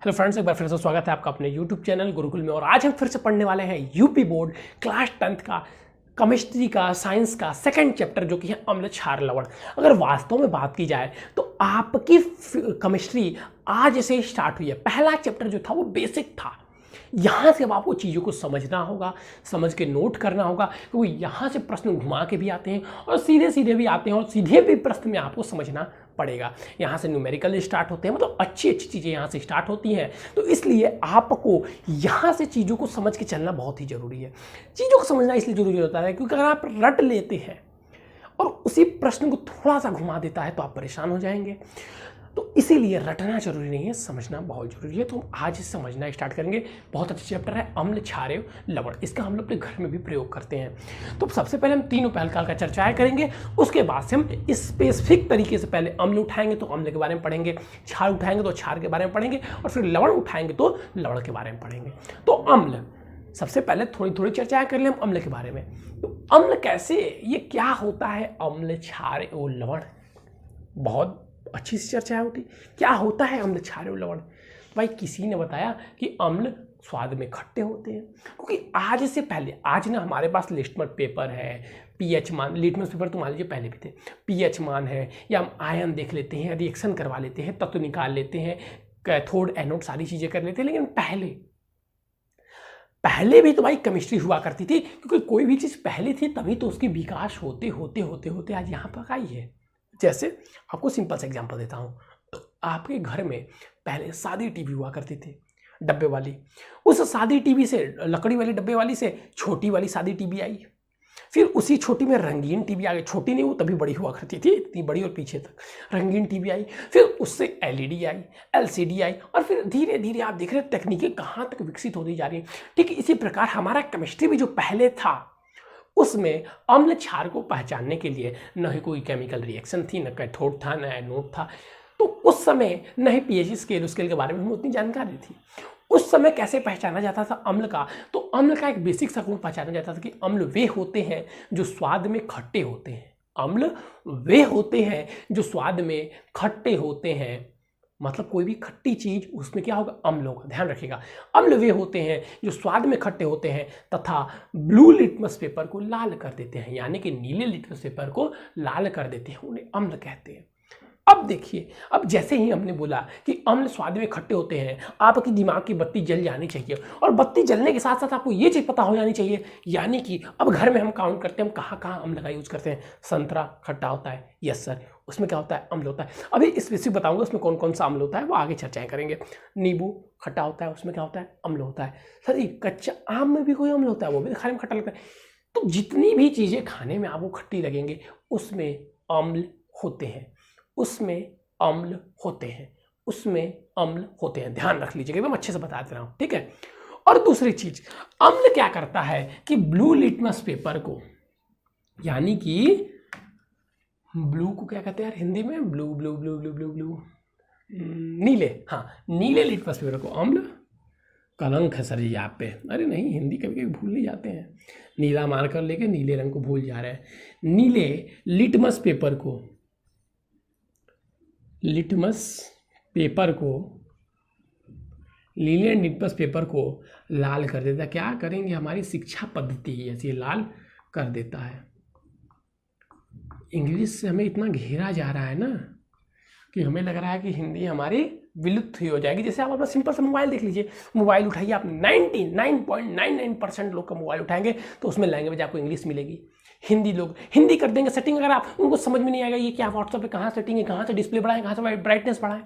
Hello friends, एक बार फिर से स्वागत है आपका अपने यूट्यूब चैनल गुरुकुल में। और आज हम फिर से पढ़ने वाले हैं यूपी बोर्ड क्लास 10th का केमिस्ट्री का साइंस का सेकंड चैप्टर, जो कि है अम्ल क्षार लवण। अगर वास्तव में बात की जाए तो आपकी केमिस्ट्री आज से स्टार्ट हुई है। पहला चैप्टर जो था वो बेसिक था। यहाँ से अब आपको चीज़ों को समझना होगा, समझ के नोट करना होगा, क्योंकि यहाँ से प्रश्न घुमा के भी आते हैं और सीधे सीधे भी आते हैं, और सीधे भी प्रश्न में आपको समझना पड़ेगा। यहाँ से न्यूमेरिकल स्टार्ट होते हैं, मतलब अच्छी अच्छी चीज़ें यहाँ से स्टार्ट होती हैं। तो इसलिए आपको यहाँ से चीज़ों को समझ के चलना बहुत ही ज़रूरी है। चीज़ों को समझना इसलिए ज़रूरी होता है क्योंकि अगर आप रट लेते हैं और उसी प्रश्न को थोड़ा सा घुमा देता है तो आप परेशान हो जाएंगे। तो इसीलिए रटना जरूरी नहीं है, समझना बहुत जरूरी है। तो हम आज से समझना स्टार्ट करेंगे। बहुत अच्छा चैप्टर है अम्ल क्षार लवण। इसका हम लोग अपने घर में भी प्रयोग करते हैं। तो सबसे पहले हम तीनों पहलकाल का चर्चाएं करेंगे। उसके बाद से हम स्पेसिफिक तरीके से पहले अम्ल उठाएंगे तो अम्ल के बारे में पढ़ेंगे, क्षार उठाएंगे तो क्षार के बारे में पढ़ेंगे, और फिर लवण उठाएंगे तो लवण के बारे में पढ़ेंगे। तो अम्ल, सबसे पहले थोड़ी थोड़ी चर्चाएं कर लें हम अम्ल के बारे में। तो अम्ल कैसे, ये क्या होता है अम्ल क्षार और लवण? बहुत अच्छी सी चर्चा होती। क्या होता है अम्ल क्षार और लवण? भाई किसी ने बताया कि अम्ल स्वाद में खट्टे होते हैं, क्योंकि आज से पहले, आज ना हमारे पास लिटमस पेपर है, पीएच मान, लिटमस पेपर तो मान लीजिए पहले भी थे, पीएच मान है, या हम आयन देख लेते हैं, रिएक्शन करवा लेते हैं, तत्व निकाल लेते हैं, कैथोड एनोड सारी चीज़ें कर लेते हैं। लेकिन पहले भी तो भाई केमिस्ट्री हुआ करती थी, क्योंकि कोई भी चीज़ पहले थी तभी तो उसकी विकास होते होते होते होते आज यहाँ पर आई है। जैसे आपको सिंपल सा एग्जांपल देता हूँ। आपके घर में पहले सादी टीवी हुआ करती थी, डब्बे वाली। उस सादी टीवी से, लकड़ी वाली डब्बे वाली से छोटी वाली सादी टीवी आई। फिर उसी छोटी में रंगीन टीवी आ गई। छोटी नहीं, वो तभी बड़ी हुआ करती थी, इतनी बड़ी और पीछे तक रंगीन टीवी आई। फिर उससे एलईडी आई, एलसीडी आई, और फिर धीरे धीरे आप देख रहे हैं तकनीकें कहाँ तक विकसित होती जा रही है। ठीक इसी प्रकार हमारा केमिस्ट्री भी जो पहले था, उसमें अम्ल क्षार को पहचानने के लिए न ही कोई केमिकल रिएक्शन थी, न कैथोड था, न एनोड था। तो उस समय न ही पीएच स्केल, उसके बारे में हमें उतनी जानकारी थी। उस समय कैसे पहचाना जाता था अम्ल का? तो अम्ल का एक बेसिक सा गुण पहचाना जाता था कि अम्ल वे होते हैं जो स्वाद में खट्टे होते हैं। अम्ल वे होते हैं जो स्वाद में खट्टे होते हैं। मतलब कोई भी खट्टी चीज, उसमें क्या होगा? अम्ल होगा। ध्यान रखिएगा, अम्ल वे होते हैं जो स्वाद में खट्टे होते हैं तथा ब्लू लिटमस पेपर को लाल कर देते हैं, यानी कि नीले लिटमस पेपर को लाल कर देते हैं, उन्हें अम्ल कहते हैं। अब देखिए, अब जैसे ही हमने बोला कि अम्ल स्वाद में खट्टे होते हैं, आपकी दिमाग की बत्ती जल जानी चाहिए, और बत्ती जलने के साथ साथ आपको ये चीज़ पता हो जानी चाहिए, यानी कि अब घर में हम काउंट करते हैं हम कहाँ कहाँ अम्ल का यूज करते हैं। संतरा खट्टा होता है, यस सर, उसमें क्या होता है? अम्ल होता है। अभी स्पेसिफिक बताऊंगा उसमें कौन कौन सा अम्ल होता है, वो आगे चर्चाएं करेंगे। नींबू खट्टा होता है, उसमें क्या होता है? अम्ल होता है। सर जी, कच्चा आम में भी कोई अम्ल होता है? वो भी खाने में खट्टा लगता है। तो जितनी भी चीज़ें खाने में आपको खट्टी लगेंगे उसमें अम्ल होते हैं, उसमें अम्ल होते हैं, उसमें अम्ल होते हैं। ध्यान रख लीजिएगा, एकदम अच्छे से बता दे रहा हूं, ठीक है। और दूसरी चीज, अम्ल क्या करता है कि ब्लू लिटमस पेपर को, यानी कि ब्लू को क्या कहते हैं यार हिंदी में? Blue blue blue blue blue blue नीले, हाँ, नीले लिटमस पेपर को, अम्ल कलंक है सर जी आप पे। अरे नहीं, हिंदी कभी कभी भूल नहीं जाते हैं, नीला मार्कर लेके नीले रंग को भूल जा रहे हैं। नीले लिटमस पेपर को, नीले लिटमस पेपर को लाल कर देता है। क्या करेंगे? हमारी शिक्षा पद्धति ऐसी लाल कर देता है। इंग्लिश से हमें इतना घेरा जा रहा है ना कि हमें लग रहा है कि हिंदी हमारी विलुप्त ही हो जाएगी। जैसे आप अपना सिंपल सा मोबाइल देख लीजिए, मोबाइल उठाइए आप, 99.99% लोग का मोबाइल उठाएंगे तो उसमें लैंग्वेज आपको इंग्लिश मिलेगी। हिंदी लोग हिंदी कर देंगे सेटिंग, अगर आप उनको समझ में नहीं आएगा ये क्या व्हाट्सएप पे कहाँ सेटिंग है, कहाँ से डिस्प्ले बढ़ाएं, कहाँ से ब्राइटनेस बढ़ाएं,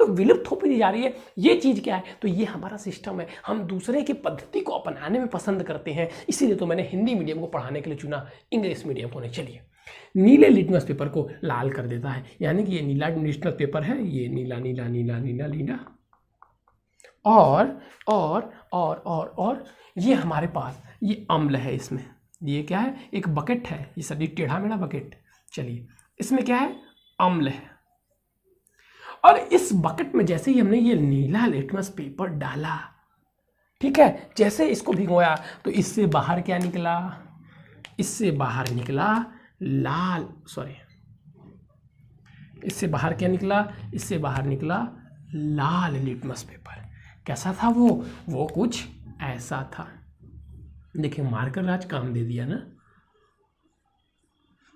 तो विलुप्त होती जा रही है। ये चीज़ क्या है? तो ये हमारा सिस्टम है, हम दूसरे की पद्धति को अपनाने में पसंद करते हैं। इसीलिए तो मैंने हिंदी मीडियम को पढ़ाने के लिए चुना, इंग्लिश मीडियम को नहीं। चलिए, नीले लिटमस पेपर को लाल कर देता है, यानी कि ये नीला लिटमस पेपर है, ये नीला नीला नीला नीला नीला, और ये हमारे पास ये अम्ल है। इसमें ये क्या है? एक बकेट है, ये सभी टेढ़ा मेढ़ा बकेट। चलिए, इसमें क्या है? अम्ल है। और इस बकेट में जैसे ही हमने ये नीला लिटमस पेपर डाला, ठीक है, जैसे इसको भिगोया तो इससे बाहर क्या निकला? इससे बाहर निकला लाल, सॉरी, इससे बाहर क्या निकला? इससे बाहर निकला लाल लिटमस पेपर। कैसा था वो कुछ ऐसा था। देखिए मार्कर आज काम दे दिया ना।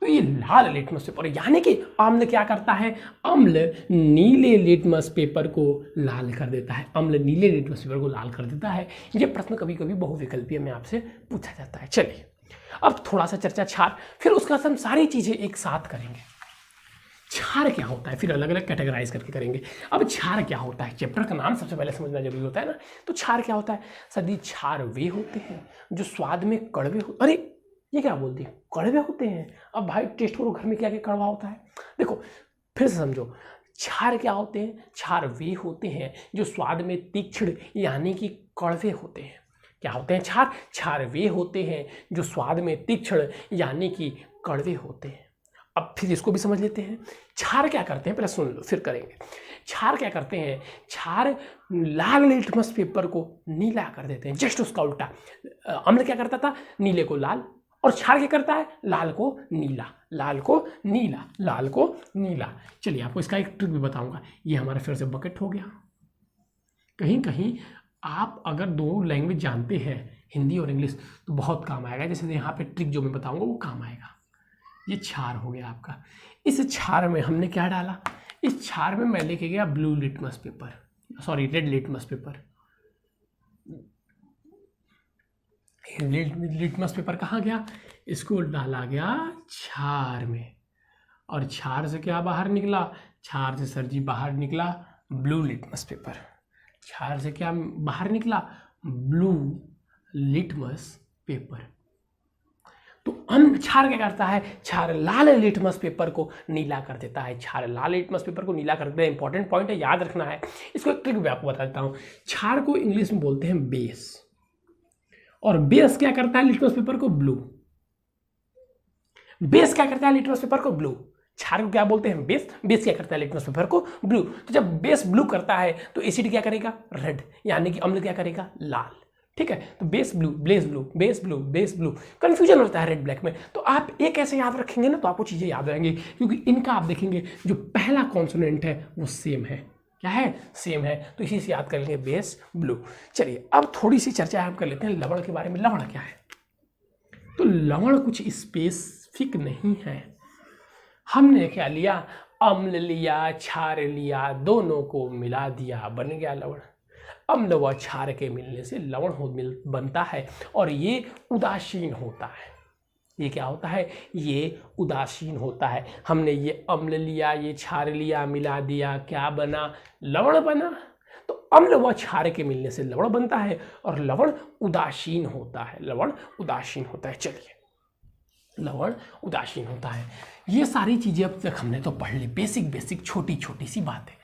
तो ये लाल लिटमस पेपर, यानी कि अम्ल क्या करता है, अम्ल नीले लिटमस पेपर को लाल कर देता है। अम्ल नीले लिटमस पेपर को लाल कर देता है। ये प्रश्न कभी कभी बहुविकल्पीय में आपसे पूछा जाता है। चलिए अब थोड़ा सा चर्चा क्षार, फिर उसका हम सारी चीजें एक साथ करेंगे। क्षार क्या होता है, फिर अलग अलग कैटेगराइज करके करेंगे। अब क्षार क्या होता है, चैप्टर का नाम सबसे पहले समझना जरूरी होता है ना। तो क्षार क्या होता है, सदी क्षार वे होते हैं जो स्वाद में कड़वे अरे ये क्या बोलती है, कड़वे होते हैं। अब भाई टेस्ट करो घर में क्या क्या कड़वा होता है। देखो फिर से समझो, क्षार क्या होते हैं, क्षार वे होते हैं जो स्वाद में तीक्ष्ण यानी कि कड़वे होते हैं। क्या होते हैं क्षार, क्षार वे होते हैं जो स्वाद में तीक्ष्ण यानी कि कड़वे होते हैं। अब फिर इसको भी समझ लेते हैं। क्षार क्या करते हैं, पहले सुन लो फिर करेंगे। क्षार क्या करते हैं, क्षार लाल लिटमस पेपर को नीला कर देते हैं, जस्ट उसका उल्टा। अम्ल क्या करता था, नीले को लाल, और क्षार क्या करता है, लाल को नीला, लाल को नीला, लाल को नीला। चलिए आपको इसका एक ट्रिक भी बताऊंगा। ये हमारा फिर से बकेट हो गया। कहीं कहीं आप अगर दो लैंग्वेज जानते हैं, हिंदी और इंग्लिश, तो बहुत काम आएगा। जैसे यहाँ पे ट्रिक जो मैं बताऊंगा वो काम आएगा। ये क्षार हो गया आपका। इस क्षार में हमने क्या डाला, इस क्षार में मैं लेके गया blue litmus paper, sorry red litmus paper. Litmus paper कहाँ गया, इसको डाला गया क्षार में, और क्षार से क्या बाहर निकला, क्षार से सर जी बाहर निकला ब्लू लिटमस पेपर। क्षार से क्या बाहर निकला, ब्लू लिटमस पेपर। तो क्षार क्या करता है, क्षार लाल लिटमस पेपर को नीला कर देता है। क्षार लाल लिटमस पेपर को नीला कर देता है, इंपॉर्टेंट पॉइंट है, याद रखना है। इसको एक ट्रिक भी आपको बता देता हूँ। क्षार को इंग्लिश में बोलते हैं बेस, और बेस क्या करता है लिटमस पेपर को ब्लू। बेस क्या करता है लिटमस पेपर को ब्लू, क्षार को क्या बोलते हैं बेस, बेस क्या करता है लिटमस पेपर को ब्लू। तो जब बेस ब्लू करता है तो एसिड क्या करेगा, रेड, यानी कि अम्ल क्या करेगा, लाल। ठीक है, तो base blue, base blue, base blue, base blue, confusion होता है रेड ब्लैक में। तो आप एक ऐसे याद रखेंगे ना तो आपको चीजें याद रहेंगी, क्योंकि इनका आप देखेंगे जो पहला कॉन्सोनेंट है वो सेम है। क्या है, सेम है, तो इसी से याद कर लेंगे बेस ब्लू। चलिए अब थोड़ी सी चर्चा हम कर लेते हैं लवण के बारे में। लवण क्या है, तो लवण कुछ स्पेसिफिक नहीं है। हमने क्या लिया, अम्ल लिया, क्षार लिया, दोनों को मिला दिया, बन गया लवण। अम्ल व क्षार के मिलने से लवण बनता है, और ये उदासीन होता है। ये क्या होता है, ये उदासीन होता है। हमने ये अम्ल लिया, ये क्षार लिया, मिला दिया, क्या बना, लवण बना। तो अम्ल व क्षार के मिलने से लवण बनता है, और लवण उदासीन होता है, लवण उदासीन होता है। चलिए लवण उदासीन होता है। ये सारी चीजें अब तक हमने तो पढ़ ली, बेसिक छोटी छोटी सी बातें।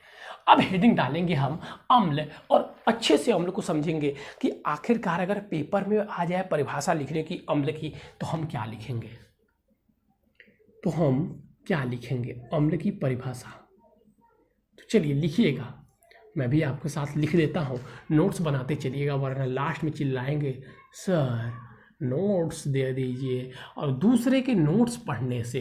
अब हेडिंग डालेंगे हम अम्ल, और अच्छे से अम्ल को समझेंगे कि आखिरकार अगर पेपर में आ जाए परिभाषा लिखने की अम्ल की, तो हम क्या लिखेंगे, तो हम क्या लिखेंगे अम्ल की परिभाषा। तो चलिए लिखिएगा, मैं भी आपके साथ लिख देता हूँ, नोट्स बनाते चलिएगा, वरना लास्ट में चिल्लाएंगे सर नोट्स दे दीजिए। और दूसरे के नोट्स पढ़ने से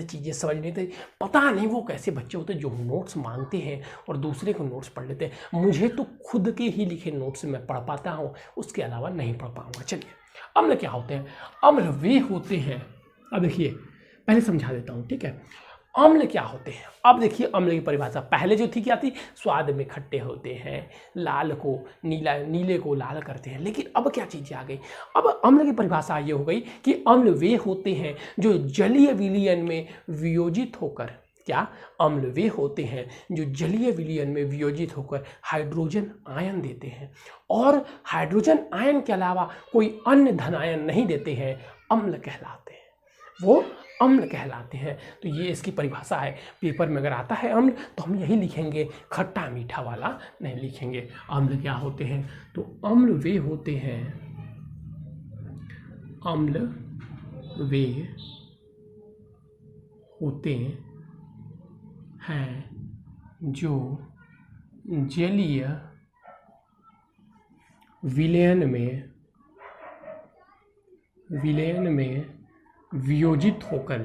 चीज़ें समझने से, पता नहीं वो कैसे बच्चे होते हैं जो नोट्स मांगते हैं और दूसरे को नोट्स पढ़ लेते हैं। मुझे तो खुद के ही लिखे नोट्स मैं पढ़ पाता हूँ, उसके अलावा नहीं पढ़ पाऊँगा। चलिए अम्ल क्या होते हैं, अम्ल वे होते हैं, अब देखिए पहले समझा देता हूँ, ठीक है। अम्ल क्या होते हैं, अब देखिए अम्ल की परिभाषा पहले जो थी क्या थी, स्वाद में खट्टे होते हैं, लाल को नीला, नीले को लाल करते हैं। लेकिन अब क्या चीज़ें आ गई, अब अम्ल की परिभाषा ये हो गई कि अम्ल वे होते हैं जो जलीय विलयन में वियोजित होकर, क्या, अम्ल वे होते हैं जो जलीय विलयन में वियोजित होकर हाइड्रोजन आयन देते हैं, और हाइड्रोजन आयन के अलावा कोई अन्य धन आयन नहीं देते हैं, अम्ल कहलाते हैं, वो अम्ल कहलाते हैं। तो ये इसकी परिभाषा है। पेपर में अगर आता है अम्ल तो हम यही लिखेंगे, खट्टा मीठा वाला नहीं लिखेंगे। अम्ल क्या होते हैं, तो अम्ल वे होते हैं, अम्ल वे होते हैं जो जलीय विलयन में वियोजित होकर,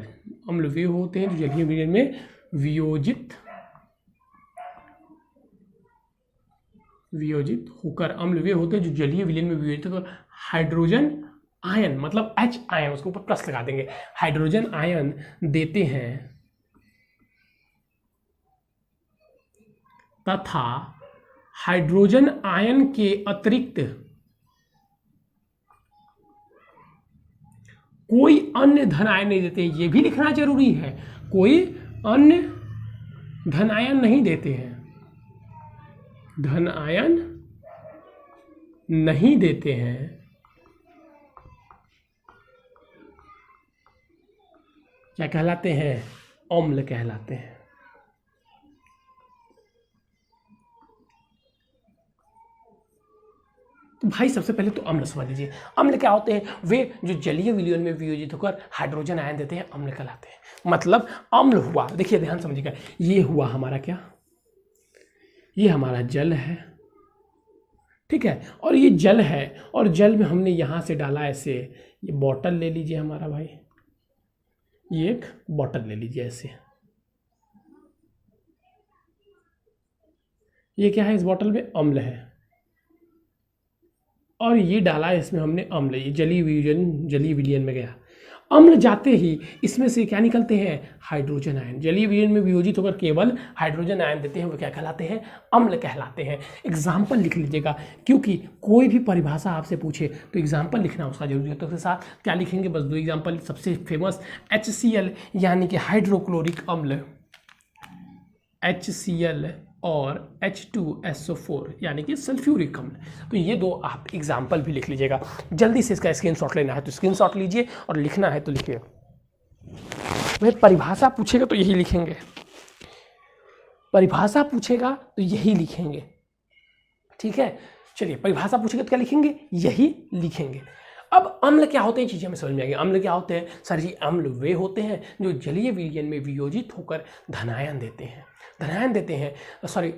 अम्ल वे होते हैं जो जलीय विलयन में वियोजित वियोजित होकर अम्ल वे होते हैं जो जलीय विलयन में वियोजित होकर हाइड्रोजन आयन, मतलब H आयन, उसके ऊपर प्लस लगा देंगे, हाइड्रोजन आयन देते हैं तथा हाइड्रोजन आयन के अतिरिक्त कोई अन्य धन आयन नहीं देते। ये भी लिखना जरूरी है, कोई अन्य धन आयन नहीं देते हैं, धन आयन नहीं देते हैं, क्या कहलाते हैं? अम्ल कहलाते हैं। तो भाई सबसे पहले तो अम्ल समझ लीजिए। अम्ल क्या होते हैं? वे जो जलीय विलयन में वियोजित होकर हाइड्रोजन आयन देते हैं, अम्ल कहलाते हैं। मतलब अम्ल हुआ, देखिए ध्यान समझिएगा, ये हुआ हमारा क्या, ये हमारा जल है, ठीक है, और ये जल है, और जल में हमने यहां से डाला ऐसे, ये बॉटल ले लीजिए हमारा भाई, ये एक बॉटल ले लीजिए ऐसे, ये क्या है, इस बॉटल में अम्ल है, और ये डाला है इसमें हमने अम्ल, ये जलीय विलयन में गया। अम्ल जाते ही इसमें से क्या निकलते हैं? Hydrogen ion. जलीय विलयन में वियोजित होकर केवल हाइड्रोजन आयन देते हैं, वो क्या कहलाते हैं? अम्ल कहलाते हैं। एग्जाम्पल लिख लीजिएगा, क्योंकि कोई भी परिभाषा आपसे पूछे तो एग्जाम्पल लिखना उसका जरूरी है। तो उसके साथ क्या लिखेंगे? बस दो एग्जाम्पल, सबसे फेमस HCl यानी कि हाइड्रोक्लोरिक अम्ल, HCl, और H2SO4 यानी कि सल्फ्यूरिक अम्ल। तो ये दो आप एग्जाम्पल भी लिख लीजिएगा। जल्दी से इसका स्क्रीनशॉट लेना है तो स्क्रीनशॉट लीजिए, और लिखना है तो लिखिए। भाई परिभाषा पूछेगा तो यही लिखेंगे, परिभाषा पूछेगा तो यही लिखेंगे, ठीक है। चलिए, परिभाषा पूछेगा तो क्या लिखेंगे? यही लिखेंगे। अब अम्ल क्या होते हैं, चीज़ें हमें समझ में आ गई। अम्ल क्या होते हैं? सर जी, अम्ल वे होते हैं जो जलीय विलयन में वियोजित होकर धनायन देते हैं,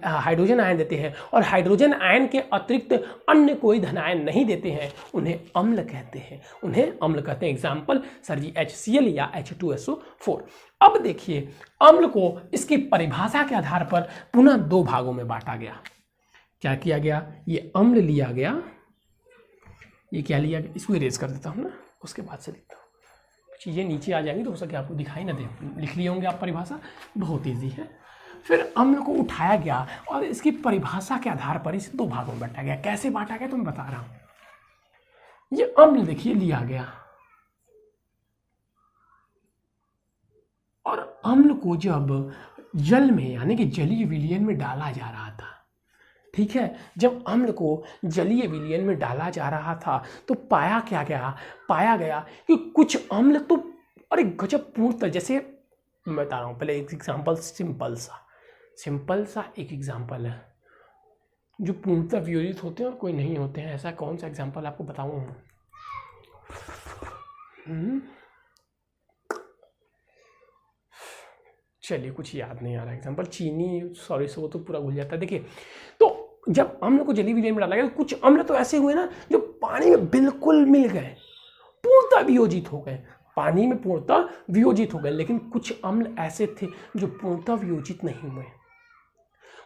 हाइड्रोजन आयन देते हैं, और हाइड्रोजन आयन के अतिरिक्त अन्य कोई धनायन नहीं देते हैं, उन्हें अम्ल कहते हैं, उन्हें अम्ल कहते हैं। एग्जाम्पल सर जी HCl या H2SO4। अब देखिए, अम्ल को इसकी परिभाषा के आधार पर पुनः दो भागों में बांटा गया। क्या किया गया? ये अम्ल लिया गया, ये क्या लिया गया, इसको इरेज कर देता हूँ ना, उसके बाद से लिखता हूँ, चीज़ें नीचे आ जाएंगी तो हो सके आपको दिखाई ना दे, लिख लिए होंगे आप परिभाषा, बहुत ईजी है। फिर अम्ल को उठाया गया और इसकी परिभाषा के आधार पर इसे दो भागों में बांटा गया। कैसे बांटा गया तो मैं बता रहा हूं। ये अम्ल देखिए लिया गया, और अम्ल को जब जल में यानी कि जलीय विलयन में डाला जा रहा था, ठीक है, जब अम्ल को जलीय विलयन में डाला जा रहा था तो पाया क्या गया? पाया गया कि कुछ अम्ल तो अरे गजब पूर्णतः, जैसे मैं बता रहा हूँ, पहले एक एग्जाम्पल, सिंपल सा एक एग्जाम्पल है जो पूर्णतः वियोजित होते हैं और कोई नहीं होते हैं। ऐसा कौन सा एग्जाम्पल आपको बताऊँ? चलिए, कुछ याद नहीं आ रहा एग्जाम्पल, चीनी, सॉरी से वो तो पूरा भूल जाता है। देखिए, तो जब अम्ल को जलीय विलयन में डाला गया, कुछ अम्ल तो ऐसे हुए ना जो पानी में बिल्कुल मिल गए, पूर्णतः वियोजित हो गए, पानी में पूर्णतः वियोजित हो गए। लेकिन कुछ अम्ल ऐसे थे जो पूर्णतः वियोजित नहीं हुए,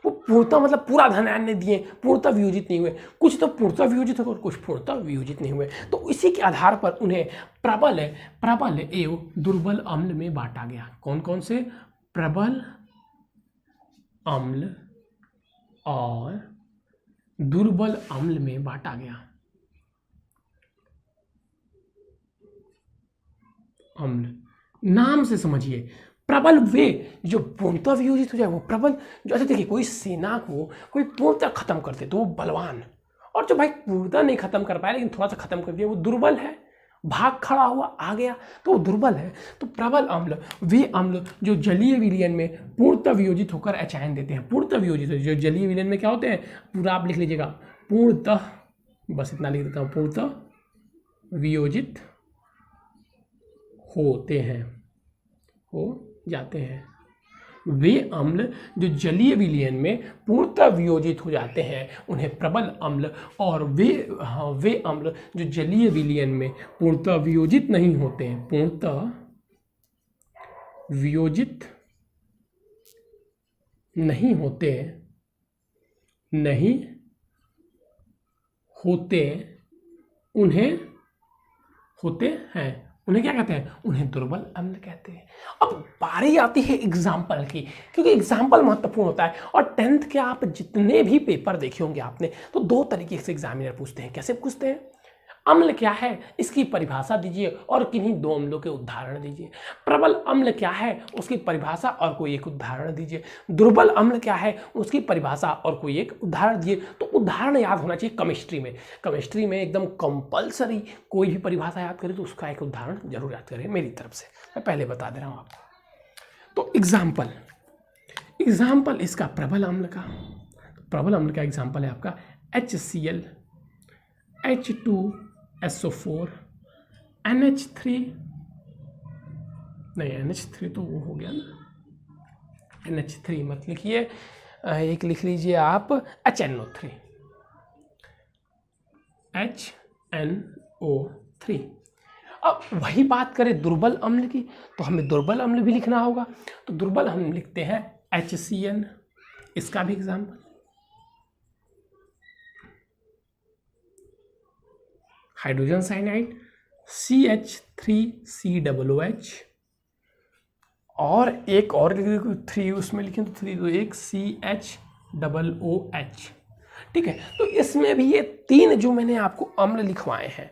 वो पूर्णतः मतलब पूरा धनायन नहीं दिए, पूर्णतः वियोजित नहीं हुए। कुछ तो पूर्णतः वियोजित हुए और कुछ पूर्णतः वियोजित नहीं हुए। तो इसी के आधार पर उन्हें प्रबल एवं दुर्बल अम्ल में बांटा गया। कौन कौन से? प्रबल अम्ल और दुर्बल अम्ल में बांटा गया। अम्ल नाम से समझिए, प्रबल वे जो पूर्णतः वियोजित हो जाए, वो प्रबल। जैसे देखिए, कोई सेना को कोई पूर्णतः खत्म करते तो वो बलवान, और जो भाई पूर्णतः नहीं खत्म कर पाया लेकिन थोड़ा सा खत्म कर दिया, वो दुर्बल है, भाग खड़ा हुआ आ गया तो वो दुर्बल है। तो प्रबल अम्ल वे अम्ल जो जलीय विलयन में पूर्णतः वियोजित होकर H आयन देते हैं। पूर्णतः वियोजित जो जलीय विलयन में क्या होते हैं, पूरा आप लिख लीजिएगा, पूर्णतः, बस इतना लिख देता हूँ, पूर्णतः वियोजित होते हैं, हो जाते हैं। वे अम्ल जो जलीय विलयन में पूर्णतः वियोजित हो जाते हैं उन्हें प्रबल अम्ल, और वे अम्ल जो जलीय विलयन में पूर्णतः वियोजित नहीं होते हैं, पूर्णतः वियोजित नहीं होते, नहीं होते हैं उन्हें क्या कहते हैं? उन्हें दुर्बल अम्ल कहते हैं। अब बारी आती है एग्जाम्पल की, क्योंकि एग्जाम्पल महत्वपूर्ण होता है। और 10th के आप जितने भी पेपर देखे होंगे आपने, तो दो तरीके से एग्जामिनर पूछते हैं। कैसे पूछते हैं? अम्ल क्या है, इसकी परिभाषा दीजिए और किन्हीं दो अम्लों के उदाहरण दीजिए। प्रबल अम्ल क्या है, उसकी परिभाषा और कोई एक उदाहरण दीजिए। दुर्बल अम्ल क्या है, उसकी परिभाषा और कोई एक उदाहरण दीजिए। तो उदाहरण याद होना चाहिए केमिस्ट्री में एकदम कंपलसरी। कोई भी परिभाषा याद करें तो उसका एक उदाहरण जरूर याद करें, मेरी तरफ से मैं पहले बता दे रहा हूँ आपको। तो एग्जाम्पल इसका प्रबल अम्ल का एग्जाम्पल है आपका HCl, H2SO4, NH3 नहीं, NH3 तो वो हो गया ना, NH3 मत लिखिए, एक लिख लीजिए आप HNO3। अब वही बात करें दुर्बल अम्ल की, तो हमें दुर्बल अम्ल भी लिखना होगा। तो दुर्बल हम लिखते हैं HCN, इसका भी एग्जाम्पल। हाइड्रोजन साइनाइड CH3COOH, और एक और 3 उसमें लिखें तो 3 तो एक CHOOH। ठीक है, तो इसमें भी ये 3 जो मैंने आपको अम्ल लिखवाए हैं,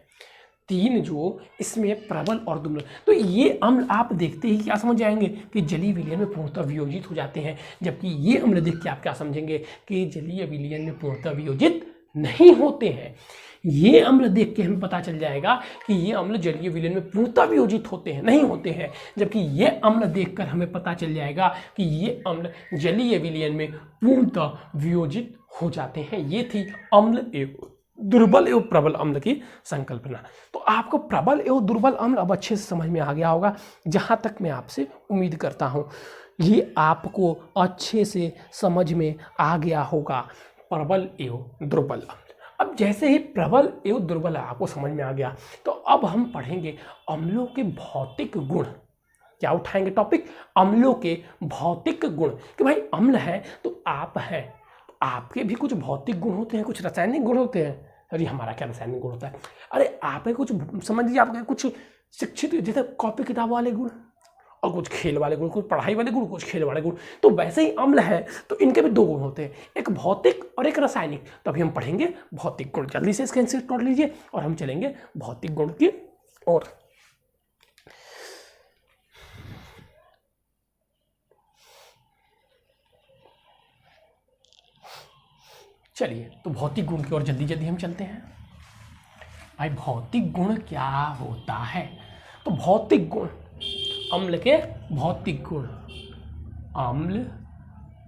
3 जो इसमें प्रबल और दुर्बल, तो ये अम्ल आप देखते ही क्या समझ जाएंगे कि जलीय विलयन में पूर्णतः वियोजित हो जाते हैं। जबकि ये अम्ल देख के आप क्या समझेंगे कि जलीय विलयन में पूर्णतः वियोजित नहीं होते हैं। ये अम्ल देख के हमें पता चल जाएगा कि ये अम्ल जलीय विलयन में पूर्णतः वियोजित होते हैं, नहीं होते हैं। जबकि ये अम्ल देखकर हमें पता चल जाएगा कि ये अम्ल जलीय विलयन में पूर्णतः वियोजित हो जाते हैं। ये थी अम्ल एवं दुर्बल एवं प्रबल अम्ल की संकल्पना। तो आपको प्रबल एवं दुर्बल अम्ल अब अच्छे से समझ में आ गया होगा, जहां तक मैं आपसे उम्मीद करता हूं ये आपको अच्छे से समझ में आ गया होगा, प्रबल एवं दुर्बल अम्ल। अब जैसे ही प्रबल एवं दुर्बल आपको समझ में आ गया, तो अब हम पढ़ेंगे अम्लों के भौतिक गुण। क्या उठाएंगे टॉपिक? अम्लों के भौतिक गुण। कि भाई अम्ल है तो आप है, आपके भी कुछ भौतिक गुण होते हैं, कुछ रासायनिक गुण होते हैं। अरे हमारा क्या रासायनिक गुण होता है? अरे आपके कुछ समझ लीजिए, आपके कुछ शिक्षित जैसे कॉपी किताब वाले गुण, और कुछ खेल वाले गुण, कुछ पढ़ाई वाले गुण, कुछ खेल वाले गुण। तो वैसे ही अम्ल है तो इनके भी 2 गुण होते हैं, एक भौतिक और एक रासायनिक। तो अभी हम पढ़ेंगे भौतिक गुण। जल्दी से इसका आंसर नोट लीजिए और हम चलेंगे भौतिक गुण की ओर। चलिए, तो भौतिक गुण की ओर जल्दी जल्दी हम चलते हैं। भाई भौतिक गुण क्या होता है? तो भौतिक गुण, अम्ल के भौतिक गुण, अम्ल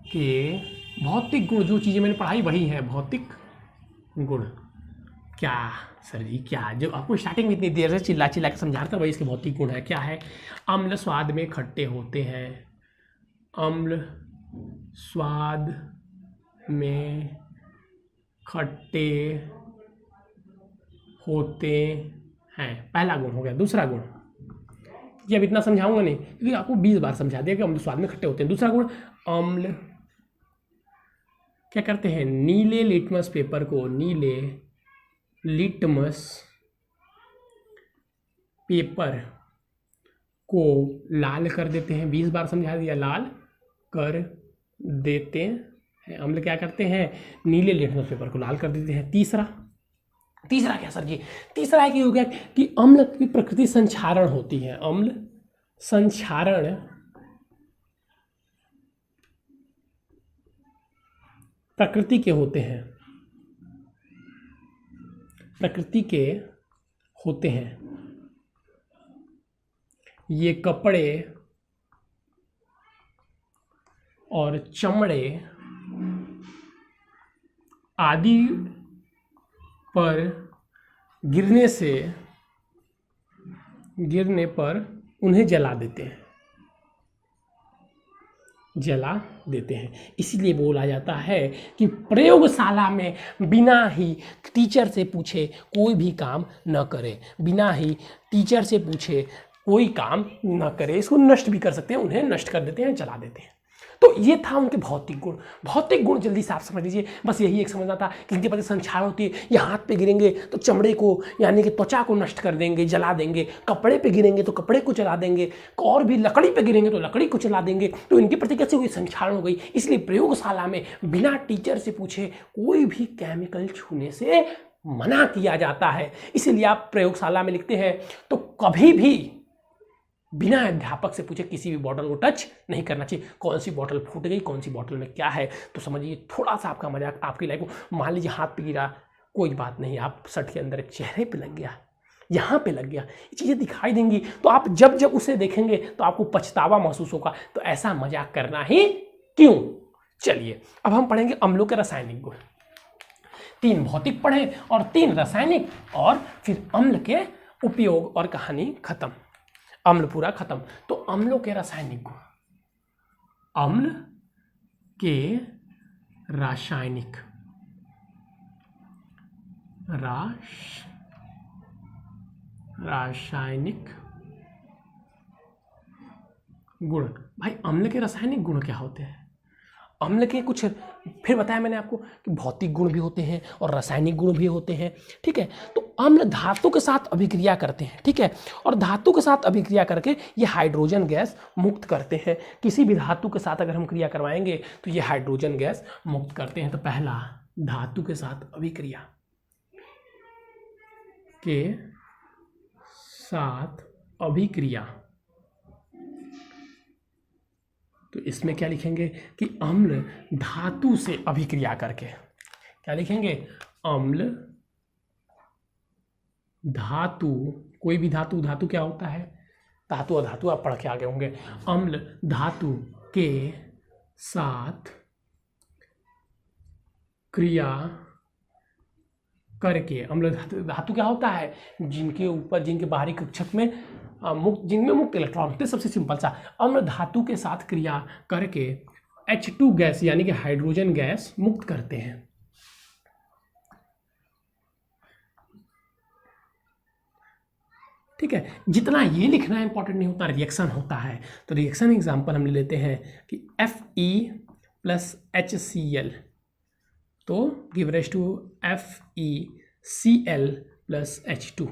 के भौतिक गुण, जो चीज़ें मैंने पढ़ाई वही है भौतिक गुण। क्या सर जी, क्या जो आपको स्टार्टिंग में इतनी देर से चिल्ला चिल्ला के समझा रहा था वही इसके भौतिक गुण है। क्या है? अम्ल स्वाद में खट्टे होते हैं, अम्ल स्वाद में खट्टे होते हैं, पहला गुण हो गया। दूसरा गुण, ये अब इतना समझाऊंगा नहीं क्योंकि आपको 20 बार समझा दिया कि अम्ल स्वाद में खट्टे होते हैं। दूसरा गुण, अम्ल क्या करते हैं? नीले लिटमस पेपर को, नीले लिटमस पेपर को लाल कर देते हैं। 20 बार समझा दिया, लाल कर देते हैं। अम्ल क्या करते हैं? नीले लिटमस पेपर को लाल कर देते हैं। तीसरा क्या सर जी? तीसरा है कि हो गया कि अम्ल की प्रकृति संक्षारण होती है। अम्ल संक्षारण प्रकृति के होते हैं, प्रकृति के होते हैं। ये कपड़े और चमड़े आदि पर गिरने पर उन्हें जला देते हैं। इसीलिए बोला जाता है कि प्रयोगशाला में बिना ही टीचर से पूछे कोई भी काम न करे, बिना ही टीचर से पूछे कोई काम न करे। इसको नष्ट भी कर सकते हैं, उन्हें नष्ट कर देते हैं, जला देते हैं। तो ये था उनके भौतिक गुण। भौतिक गुण जल्दी से आप समझ लीजिए, बस यही एक समझना था कि इनके प्रति संक्षारण होती है। ये हाथ पे गिरेंगे तो चमड़े को यानी कि त्वचा को नष्ट कर देंगे, जला देंगे, कपड़े पे गिरेंगे तो कपड़े को जला देंगे, और भी लकड़ी पे गिरेंगे तो लकड़ी को जला देंगे। तो इनके प्रति कैसे हुई, संक्षारण हो गई। इसलिए प्रयोगशाला में बिना टीचर से पूछे कोई भी केमिकल छूने से मना किया जाता है। इसीलिए आप प्रयोगशाला में लिखते हैं तो कभी भी बिना अध्यापक से पूछे किसी भी बॉटल को टच नहीं करना चाहिए। कौन सी बॉटल फूट गई, कौन सी बॉटल में क्या है, तो समझिए थोड़ा सा आपका मजाक आपकी लाइफ को, मान लीजिए हाथ पे गिरा, कोई बात नहीं, आप शर्ट के अंदर चेहरे पे लग गया, यहाँ पे लग गया, ये चीज़ें दिखाई देंगी। तो आप जब जब उसे देखेंगे तो आपको पछतावा महसूस होगा। तो ऐसा मजाक करना ही क्यों। चलिए अब हम पढ़ेंगे अम्लों के रासायनिक गुण। 3 भौतिक पढ़े और 3 रासायनिक, और फिर अम्ल के उपयोग और कहानी खत्म, अम्ल पूरा खत्म। तो अम्लों के रासायनिक गुण, अम्ल के रासायनिक रासायनिक गुण। भाई अम्ल के रासायनिक गुण क्या होते हैं। अम्ल के कुछ फिर बताया मैंने आपको कि भौतिक गुण भी होते हैं और रासायनिक गुण भी होते हैं, ठीक है। तो अम्ल धातु के साथ अभिक्रिया करते हैं, ठीक है, और धातु के साथ अभिक्रिया करके ये हाइड्रोजन गैस मुक्त करते हैं। किसी भी धातु के साथ अगर हम क्रिया करवाएंगे तो ये हाइड्रोजन गैस मुक्त करते हैं। तो पहला, धातु के साथ अभिक्रिया के साथ अभिक्रिया, तो इसमें क्या लिखेंगे कि अम्ल धातु से अभिक्रिया करके, क्या लिखेंगे, अम्ल धातु, कोई भी धातु, धातु क्या होता है, धातु और धातु आप पढ़ के आगे होंगे। अम्ल धातु के साथ क्रिया करके, अम्ल धातु क्या होता है, जिनके ऊपर, जिनके बाहरी कक्षक में मुक्त, जिनमें मुक्त इलेक्ट्रॉन होते हैं। सबसे सिंपल सा, अम्ल धातु के साथ क्रिया करके H2 गैस यानी कि हाइड्रोजन गैस मुक्त करते हैं। ठीक है, जितना ये लिखना इंपॉर्टेंट नहीं होता, रिएक्शन होता है। तो रिएक्शन एग्जांपल हम ले लेते हैं कि Fe प्लस HCl, तो give rise to FeCl plus H2।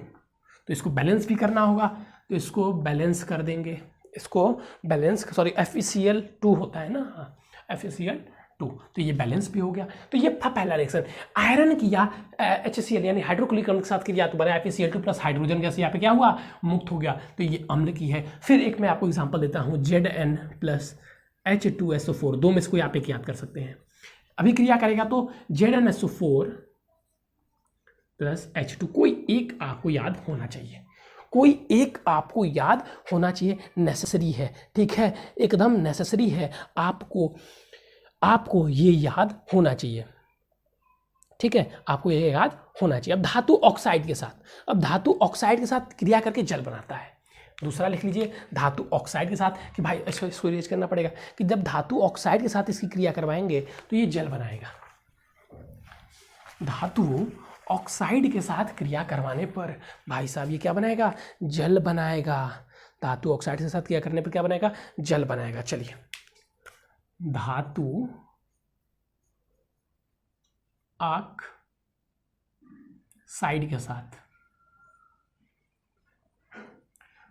तो इसको बैलेंस भी करना होगा, तो इसको बैलेंस कर देंगे, इसको बैलेंस, सॉरी FeCl2 होता है ना, FeCl2, तो ये बैलेंस भी हो गया। तो ये था पहला रिएक्शन। आयरन किया HCl यानी हाइड्रोक्लोरिक अम्ल के साथ किया तो बना FeCl2 प्लस हाइड्रोजन गैस, यहाँ पे क्या हुआ, मुक्त हो गया। तो ये अम्ल की है। फिर एक मैं आपको एग्जांपल देता हूँ, Zn प्लस H2SO4, 2 में से कोई आप एक याद कर सकते हैं। अभिक्रिया करेगा तो ZnSO4 प्लस H2, कोई एक आपको याद होना चाहिए, कोई एक आपको याद होना चाहिए, नेसेसरी है, ठीक है, एकदम नेसेसरी है, आपको ये याद होना चाहिए, ठीक है, आपको ये याद होना चाहिए। अब धातु ऑक्साइड के साथ, अब धातु ऑक्साइड के साथ क्रिया करके जल बनाता है। दूसरा लिख लीजिए, धातु ऑक्साइड के साथ, कि भाई इसको रेज करना पड़ेगा कि जब धातु ऑक्साइड के साथ इसकी क्रिया करवाएंगे तो ये जल बनाएगा। धातु ऑक्साइड के साथ क्रिया करवाने पर भाई साहब ये क्या बनाएगा, जल बनाएगा। धातु ऑक्साइड के साथ क्रिया करने पर क्या बनाएगा, जल बनाएगा। चलिए, धातु ऑक्साइड के साथ,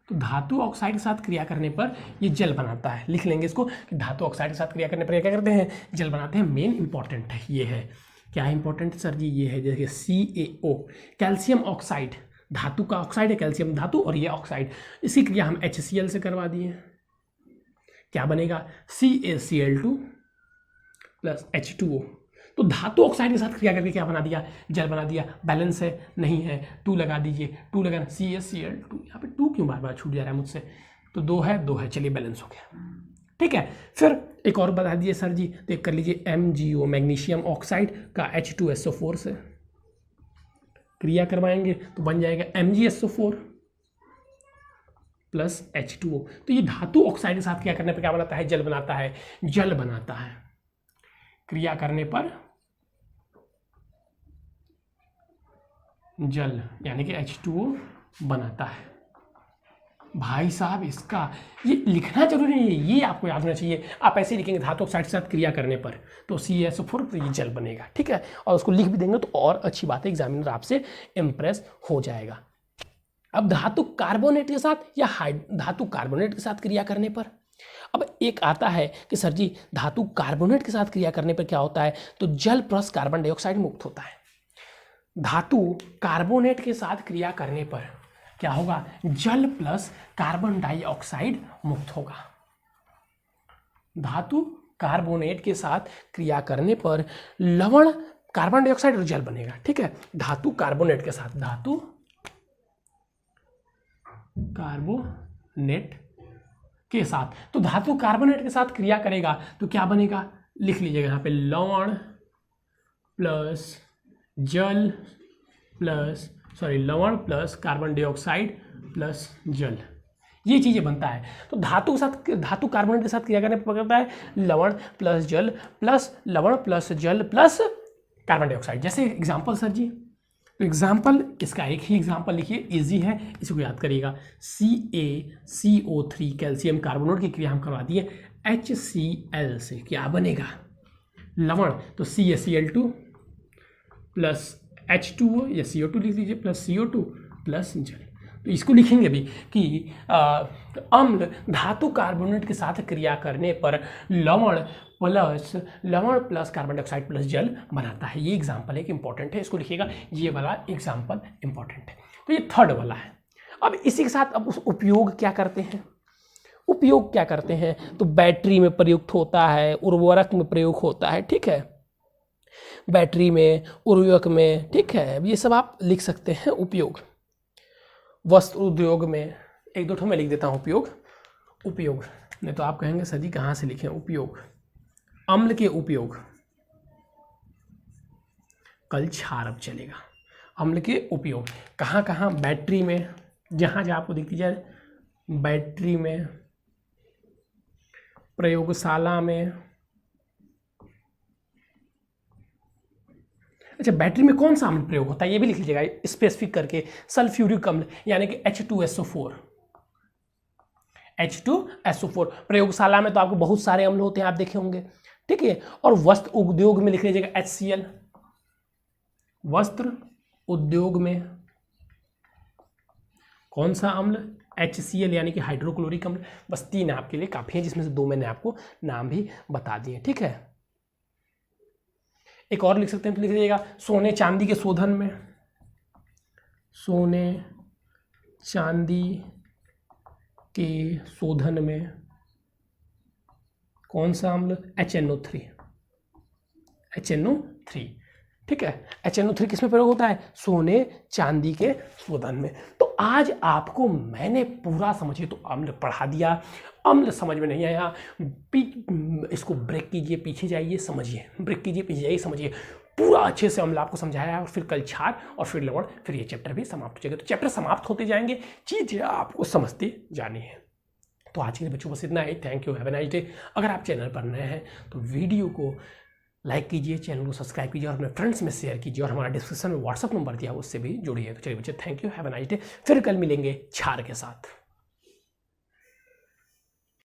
तो धातु ऑक्साइड के साथ क्रिया करने पर ये जल बनाता है। लिख लेंगे इसको कि धातु ऑक्साइड के साथ क्रिया करने पर क्या करते हैं, जल बनाते हैं। मेन इंपॉर्टेंट है, ये है, क्या है इंपॉर्टेंट सर जी, ये है जैसे CaO, कैल्शियम ऑक्साइड, धातु का ऑक्साइड है, कैल्शियम धातु, और ये ऑक्साइड, इसी क्रिया हम HCl से करवा दिए, क्या बनेगा, CaCl2 प्लस H2O। तो धातु ऑक्साइड के साथ क्रिया करके क्या बना दिया, जल बना दिया। बैलेंस है, नहीं है, 2 लगा दीजिए, 2 लगाना, CaCl2, यहाँ पे 2 क्यों बार बार छूट जा रहा है मुझसे, तो 2 है, 2 है, चलिए बैलेंस हो गया, ठीक है। फिर एक और बता दीजिए सर जी, तो एक कर लीजिए MgO, मैग्नीशियम ऑक्साइड का H2SO4 से क्रिया करवाएंगे तो बन जाएगा MgSO4 प्लस H2O। तो ये धातु ऑक्साइड के साथ क्रिया करने पर क्या बनाता है, जल बनाता है, जल बनाता है। क्रिया करने पर जल यानी कि H2O बनाता है, भाई साहब इसका ये लिखना जरूरी नहीं है, ये आपको याद होना चाहिए। आप ऐसे लिखेंगे धातु ऑक्साइड के साथ क्रिया करने पर तो CaSO4 तो ये जल बनेगा, ठीक है। और उसको लिख भी देंगे तो और अच्छी बात है, एग्जामिनर आपसे इम्प्रेस हो जाएगा। अब धातु कार्बोनेट के साथ या धातु कार्बोनेट के साथ क्रिया करने पर, अब एक आता है कि सर जी धातु कार्बोनेट के साथ क्रिया करने पर क्या होता है, तो जल प्लस कार्बन डाइऑक्साइड मुक्त होता है। धातु कार्बोनेट के साथ क्रिया करने पर क्या होगा, जल प्लस कार्बन डाइऑक्साइड मुक्त होगा। धातु कार्बोनेट के साथ क्रिया करने पर लवण, कार्बन डाइऑक्साइड और जल बनेगा, ठीक है। धातु कार्बोनेट के साथ, धातु कार्बोनेट के साथ, तो धातु कार्बोनेट के साथ क्रिया करेगा तो क्या बनेगा, लिख लीजिएगा यहाँ पे, लवण प्लस जल प्लस लवण प्लस कार्बन डाइऑक्साइड प्लस जल, ये चीज़ें बनता है। तो धातु के साथ, धातु कार्बोनेट के साथ क्रिया करने पर करता है लवण प्लस जल प्लस लवण प्लस जल प्लस कार्बन डाइऑक्साइड। जैसे एग्जाम्पल सर जी, तो एग्जाम्पल इसका एक ही एग्जाम्पल लिखिए, इजी है, इसको याद करिएगा। CaCO3 कैल्शियम कार्बोनेट की क्रिया हम करवा दिए, HCl से क्या बनेगा, लवण, तो CaCl2 प्लस H2O या CO2 लिख लीजिए प्लस CO2 प्लस जल। तो इसको लिखेंगे भी कि अम्ल धातु कार्बोनेट के साथ क्रिया करने पर लवण प्लस कार्बन डाइऑक्साइड प्लस जल बनाता है। ये एग्जाम्पल एक इंपॉर्टेंट है, इसको लिखिएगा, ये वाला एग्जाम्पल इंपॉर्टेंट है। तो ये थर्ड वाला है। अब इसी के साथ अब उस उपयोग क्या करते हैं, उपयोग क्या करते हैं, तो बैटरी में प्रयुक्त होता है, उर्वरक में प्रयोग होता है, ठीक है, बैटरी में, उर्वरक में, ठीक है, ये सब आप लिख सकते हैं उपयोग। वस्त्र उद्योग में, एक दो ठो मैं लिख देता हूँ उपयोग, नहीं तो आप कहेंगे सर जी कहाँ से लिखें उपयोग। अम्ल के उपयोग, कल छारब चलेगा। अम्ल के उपयोग कहाँ कहाँ, बैटरी में, जहाँ जहाँ आपको दिखती जाए, बैटरी में, प्रयोगशाला में। अच्छा, बैटरी में कौन सा अम्ल प्रयोग होता है ये भी लिख लीजिएगा स्पेसिफिक करके, सल्फ्यूरिक अम्ल यानी कि H2SO4। H2SO4 प्रयोगशाला में तो आपको बहुत सारे अम्ल होते हैं, आप देखे होंगे, ठीक है। और वस्त्र उद्योग में लिख लीजिएगा HCl, वस्त्र उद्योग में कौन सा अम्ल, HCl यानी कि हाइड्रोक्लोरिक अम्ल। बस 3 आपके लिए काफी है, जिसमें से 2 मैंने आपको नाम भी बता दिए, ठीक है। एक और लिख सकते हैं, तो लिख लीजिएगा सोने चांदी के शोधन में, सोने चांदी के शोधन में कौन सा अम्ल, HNO3, ठीक है। HNO3 किस में प्रयोग होता है, सोने चांदी के शोधन में। तो आज आपको मैंने पूरा समझिए तो अम्ल पढ़ा दिया। अम्ल समझ में नहीं आया, इसको ब्रेक कीजिए, पीछे जाइए, समझिए, ब्रेक कीजिए, पीछे जाइए, समझिए, पूरा अच्छे से अम्ल आपको समझाया। और फिर कल क्षार और फिर लवण, फिर ये चैप्टर भी समाप्त हो जाएगा। तो चैप्टर समाप्त होते जाएंगे, चीज़ें आपको समझते जानी है। तो आज के लिए बच्चों बस इतना ही। Thank you, have a nice day. अगर आप चैनल पर नए हैं तो वीडियो को लाइक कीजिए, चैनल को सब्सक्राइब कीजिए और अपने फ्रेंड्स में शेयर कीजिए, और हमारा डिस्क्रिप्शन में व्हाट्सअप नंबर दिया है उससे भी जुड़िए। तो चलिए बच्चे, thank you, have a nice day. फिर कल मिलेंगे क्षार के साथ।